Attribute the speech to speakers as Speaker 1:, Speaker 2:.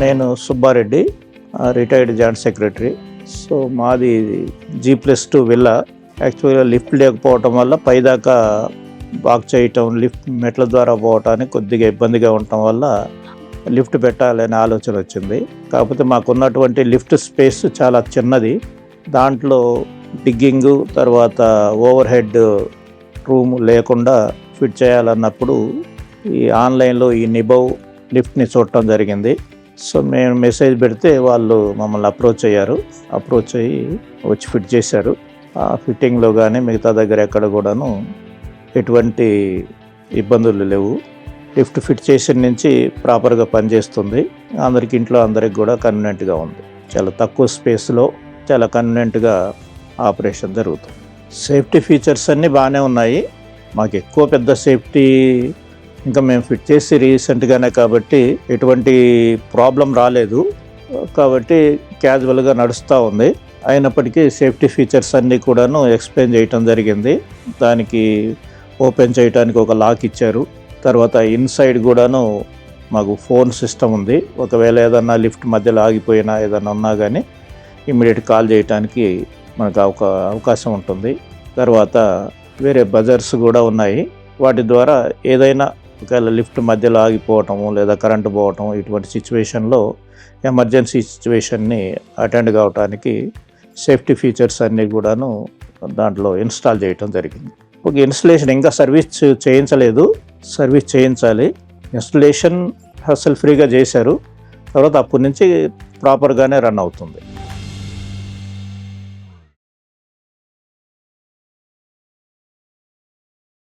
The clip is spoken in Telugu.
Speaker 1: నేను Subbareddy, retired joint secretary. So మాది G+2 విల్లా. యాక్చువల్గా లిఫ్ట్ లేకపోవటం వల్ల పైదాకా వాక్ చేయటం, లిఫ్ట్ మెట్ల ద్వారా పోవటానికి కొద్దిగా ఇబ్బందిగా ఉండటం వల్ల లిఫ్ట్ పెట్టాలనే ఆలోచన వచ్చింది. కాకపోతే మాకున్నటువంటి లిఫ్ట్ స్పేస్ చాలా చిన్నది. దాంట్లో డిగ్గింగు, తర్వాత ఓవర్ హెడ్ రూమ్ లేకుండా ఫిట్ చేయాలన్నప్పుడు ఈ ఆన్లైన్లో ఈ నిబవ్ లిఫ్ట్ని చూడటం జరిగింది. సో మేము మెసేజ్ పెడితే వాళ్ళు మమ్మల్ని అప్రోచ్ అయ్యి వచ్చి ఫిట్ చేశారు. ఆ ఫిట్టింగ్లో కానీ మిగతా దగ్గర ఎక్కడ కూడాను ఎటువంటి ఇబ్బందులు లేవు. లిఫ్ట్ ఫిట్ చేసిన నుంచి ప్రాపర్గా పనిచేస్తుంది. అందరికి కూడా కన్వీనెంట్గా ఉంది. చాలా తక్కువ స్పేస్లో చాలా కన్వీనెంట్గా ఆపరేషన్ జరుగుతుంది. సేఫ్టీ ఫీచర్స్ అన్నీ బాగానే ఉన్నాయి. మాకు ఎక్కువ పెద్ద సేఫ్టీ ఇంకా మేము ఫిట్ చేసి రీసెంట్గానే కాబట్టి ఎటువంటి ప్రాబ్లం రాలేదు. కాబట్టి క్యాజువల్గా నడుస్తూ ఉంది. అయినప్పటికీ సేఫ్టీ ఫీచర్స్ అన్నీ కూడాను ఎక్స్ప్లెయిన్ చేయటం జరిగింది. దానికి ఓపెన్ చేయడానికి ఒక లాక్ ఇచ్చారు. తర్వాత ఇన్సైడ్ కూడాను మాకు ఫోన్ సిస్టమ్ ఉంది. ఒకవేళ ఏదన్నా లిఫ్ట్ మధ్యలో ఆగిపోయినా ఏదన్నా ఉన్నా కానీ ఇమ్మీడియట్ కాల్ చేయడానికి మనకు అవకాశం ఉంటుంది. తర్వాత వేరే బజర్స్ కూడా ఉన్నాయి. వాటి ద్వారా ఏదైనా ఒకవేళ లిఫ్ట్ మధ్యలో ఆగిపోవటము లేదా కరెంటు పోవటం ఇటువంటి సిచ్యువేషన్లో ఎమర్జెన్సీ సిచ్యువేషన్ని అటెండ్ కావడానికి సేఫ్టీ ఫీచర్స్ అన్నీ కూడాను దాంట్లో ఇన్స్టాల్ చేయటం జరిగింది. ఒక ఇన్స్టలేషన్ ఇంకా సర్వీస్ చేయించలేదు, సర్వీస్ చేయించాలి. ఇన్స్టలేషన్ హస్సల్ ఫ్రీగా చేశారు. తర్వాత అప్పటి నుంచి ప్రాపర్గానే రన్ అవుతుంది.